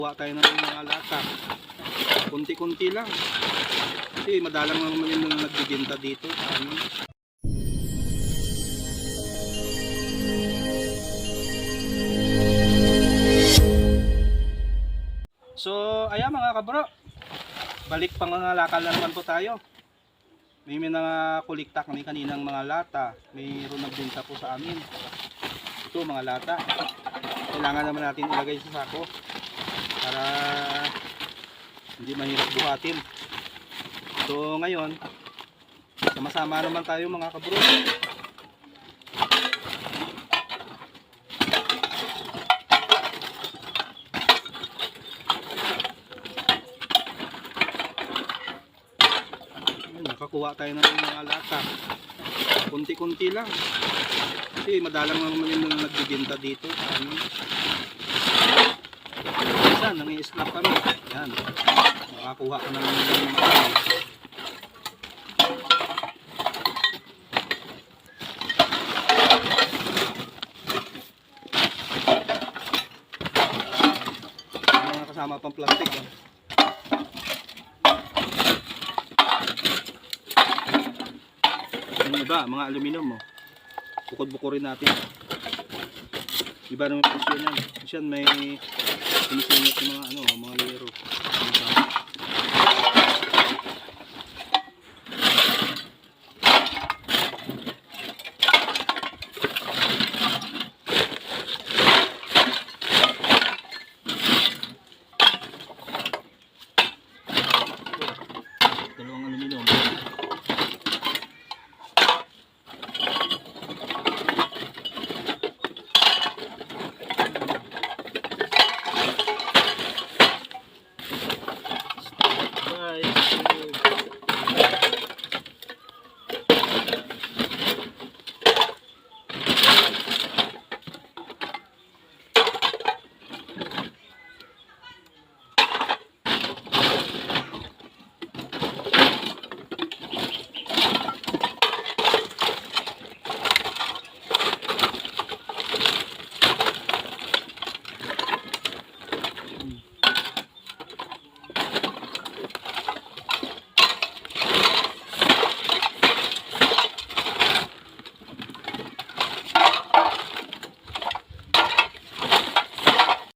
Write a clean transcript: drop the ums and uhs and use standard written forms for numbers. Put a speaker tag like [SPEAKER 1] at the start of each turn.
[SPEAKER 1] Kuha tayo ng mga lata. Kunti-kunti lang. Kasi madalang naman yung nagbibenta dito sa amin. So, ayan mga kabro. Balik pang mga lakal na naman po tayo. May mga kulikta kami kaninang mga lata. Mayroon nagbenta po sa amin. Ito mga lata. Kailangan naman natin ilagay sa sako para hindi mahirap buhatin. So ngayon, sama-sama naman tayo mga kabro. Nakakuha tayo ng mga lata. Kunti-kunti lang. Kasi madalang naman yung nagbibenta dito sa amin. Minsan, nangi-snap kami. Yan. Nakakuha ka ng mga kasama pang plastic. Yan. Yung iba, mga aluminum. Bukod-bukurin natin. Iba naman presyo yan. Kasi may sinisingit ng mga